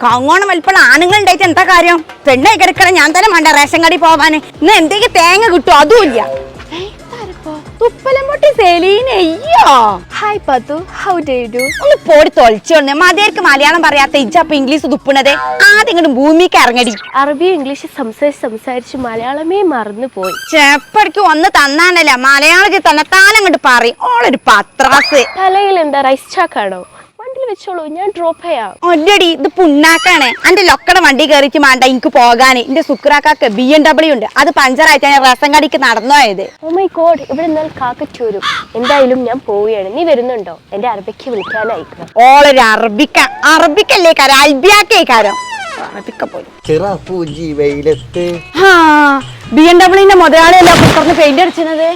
കങ്ങോണം വലിപ്പുള്ള ആണുങ്ങൾ ഉണ്ടായിട്ട് എന്താ കാര്യം? പെണ്ണായി കിടക്കണം ഞാൻ തന്നെ വേണ്ട റേഷൻ കടയിൽ പോവാന്. ഇന്ന് എന്തെങ്കിലും തേങ്ങ കിട്ടും അതുമില്ല. Hi Patu, how do you do? ഒന്ന് പോടി തൊളിച്ചോണ്ട് മതിയായിരിക്കും മലയാളം പറയാത്ത ഇജ്ജപ്പ ഇംഗ്ലീഷ് തുപ്പണത്. ആദ്യം ഇങ്ങോട്ട് ഭൂമിക്ക് ഇറങ്ങടി. അറബി ഇംഗ്ലീഷ് സംസാരിച്ച് മലയാളമേ മറന്നു പോയി. ചെപ്പടിക്ക് ഒന്ന് തന്നാനല്ല മലയാളത്തിൽ തന്നെത്താനം അങ്ങോട്ട് പറയും. ഓളൊരു പത്രാസ്. തലയിൽ എന്താ റൈസ് ചാക്കാണോ? വണ്ടിയിൽ വെച്ചോളൂ, ഞാൻ ഡ്രോപ്പ് ചെയ്യാം. ഒല്ലടി ഇത് പുണ്ണാക്കാണ്. എന്റെ ലൊക്കട വണ്ടി കയറിച്ച് വേണ്ട എനിക്ക് പോകാന്. എന്റെ സുക്രാക്കാക്ക് BMW ഉണ്ട്. അത് പഞ്ചറായിട്ട് ഞാൻ റേഷൻ കടയ്ക്ക് നടന്നോയത്. ഓ മൈ ഗോഡ്, ഇവിടെ നിന്നാൽ കാക്കറ്റൂരും. എന്തായാലും ഞാൻ പോവുകയാണ്. നീ വരുന്നുണ്ടോ? എന്റെ അറബിക്ക് വിളിക്കാനായിക്കണം. ഓളൊരു അറബിക്കല്ലേ കാരം, അൽബിയാക്കേക്കാരം. അറബിക്ക പോലും BMW മുതലാളിയല്ല പുറത്തുനിന്ന് പെയിന്റ് അടിച്ചത്.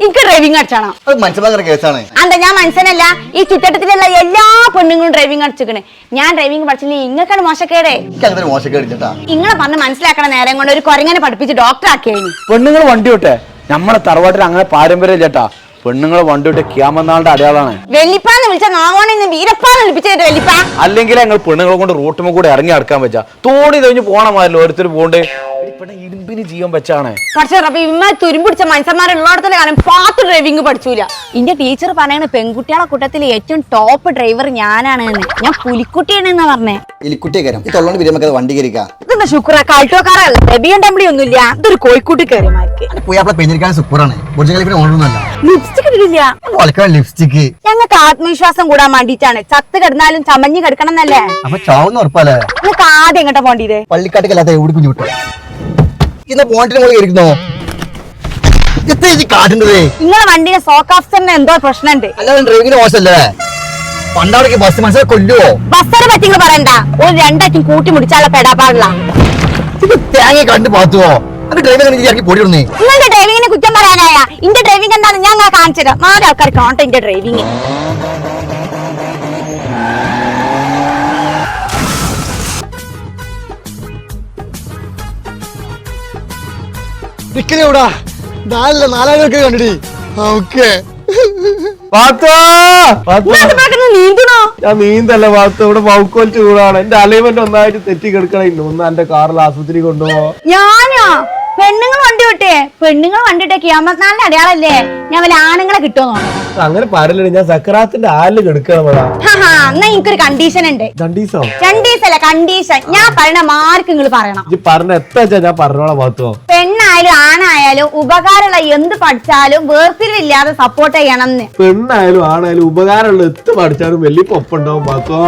എനിക്ക് ഡ്രൈവിംഗ് അടിച്ചാണോ? അല്ല ഞാൻ മനസ്സിലല്ല, ഈ ചുറ്റട്ടത്തിലുള്ള എല്ലാ പെണ്ണുങ്ങളും ഡ്രൈവിംഗ് അടിച്ചിക്കണേ. ഞാൻ ഡ്രൈവിംഗ് പഠിച്ചില്ലേ ഇങ്ങക്കാണ് മോശക്കേടേ. ഇങ്ങളെ പറഞ്ഞ് മനസ്സിലാക്കണ നേരം കൊണ്ട് ഒരു കൊരങ്ങനെ പഠിപ്പിച്ച് ഡോക്ടർ ആക്കിയായി. പെണ്ണുങ്ങൾ വണ്ടി വിട്ടെ, നമ്മളെ തറവാട്ടിൽ അങ്ങനെ പാരമ്പര്യം ചേട്ടാ. പെണ്ണുങ്ങൾ വണ്ടി വിട്ട് ക്യാമനാളുടെ അടയാളാണ്. വെള്ളിപ്പാന്ന് വിളിച്ച നാവോണിന്ന് വീരപ്പാന്ന് വിളിപ്പിച്ചിട്ട് വെള്ളിപ്പ. അല്ലെങ്കിൽ ഞങ്ങൾ പെണ്ണുങ്ങളെ കൊണ്ട് റോട്ടുമ്പോ കൂടെ ഇറങ്ങി അടുക്കാൻ വെച്ചാ തോണി കഴിഞ്ഞ് പോണ മാതിരി ഓരോരുത്തർ പോണ്ട് ഇരുമ്പിന് ജീവൻ വെച്ചാണ്. പക്ഷെ തുരുമ്പിടിച്ച മനുഷ്യന്മാരുള്ളടത്തുള്ള കാലം പാത്ത് ഡ്രൈവിംഗ് പഠിച്ചൂല. എന്റെ ടീച്ചർ പറയണ പെൺകുട്ടികളെ കൂട്ടത്തിൽ ഏറ്റവും ടോപ്പ് ഡ്രൈവർ ഞാനാണ്. ഞാൻ പുലിക്കുട്ടിയാണെന്നാ പറഞ്ഞേ. ഇതെന്താ ശുക്ര കാൾട്ടോക്കാരല്ല, BMW ഒന്നുമില്ല. ഇതൊരു കോഴിക്കൂട്ടി കയറിമാർക്ക്. ലിപ്സ്റ്റിക് ഇടില്ല. ഞങ്ങൾക്ക് ആത്മവിശ്വാസം കൂടാൻ വേണ്ടിട്ടാണ്. ചത്ത് കിടന്നാലും ചമഞ്ഞ് കിടക്കണം എന്നല്ലേ. നിങ്ങൾക്ക് ആദ്യം എങ്ങോട്ടാ പോണ്ടത്? പള്ളിക്കാട്ടിക്കല്ലാത്ത എവിടെ കുഞ്ഞു വിട്ടോ നിങ്ങളെ വണ്ടിയുടെ സോക്ക് ഓഫീസറിന് എന്തോ പ്രശ്നമുണ്ട്. അല്ലാതെ ഡ്രൈവിംഗിന് മോശമല്ലേ? പണ്ടവിടേക്ക് ബസ് മനസ്സിലാക്കി കൊല്ലുവോ? ബസ്സിനെ പറ്റി പറയണ്ട. ഒരു രണ്ടാറ്റും കൂട്ടി മുടിച്ചാലുള്ള പെടാപ്പാടില്ല. ഇത് തേങ്ങ കണ്ടു പാത്തുവോ? അത് ഡ്രൈവിംഗ് പൊടി ഇടുന്നേ. നിങ്ങളുടെ ഡ്രൈവിംഗിനെ കുറ്റം പറയാനായ ഇന്റെ ഡ്രൈവിംഗ് എന്താണെന്ന് ഞാൻ കാണിച്ചത്. 4 ആൾക്കാർ കാണട്ടെ എന്റെ ഡ്രൈവിംഗ്. കണ്ടിടി. നീന്തണോ? ഞാൻ നീന്തല്ല പാത്തു, ഇവിടെ വൗക്കോൽ ചൂടാണ്. എന്റെ അലൈൻമെന്റ് ഒന്നായിട്ട് തെറ്റി കിടക്കണോ. ഒന്ന് എന്റെ കാറിൽ ആശുപത്രി കൊണ്ടുപോവാ. ഞാനോ? പെണ്ണുങ്ങൾ വണ്ടി വിട്ടേ. പെണ്ണുങ്ങൾ വണ്ടി വിട്ടേ ക്യാമറനാളിന്റെ അടയാളല്ലേ. ഞാൻ വല്ല ആണുങ്ങളെ കിട്ടുമോ? അങ്ങനെ പറയല്ലേ, ഞാൻ സക്കറാത്തിന്റെ ആലില് കിടക്കണം. എന്നാ എനിക്കൊരു കണ്ടീഷൻ ഉണ്ട്. കണ്ടീഷല്ല കണ്ടീഷൻ. ഞാൻ പറയണ മാർക്ക് നിങ്ങൾ പറയണം. പറഞ്ഞ എത്ര ഞാൻ പറഞ്ഞോളാം പാത്തോ. പെണ്ണായാലും ആണായാലും ഉപകാരമുള്ള എന്ത് പഠിച്ചാലും വേർതിരിവില്ലാതെ സപ്പോർട്ട് ചെയ്യണം. പെണ്ണായാലും ആണായാലും ഉപകാരമുള്ള എത്ത് പഠിച്ചാലും വലിയ പൊപ്പുണ്ടാവും പാത്തോ.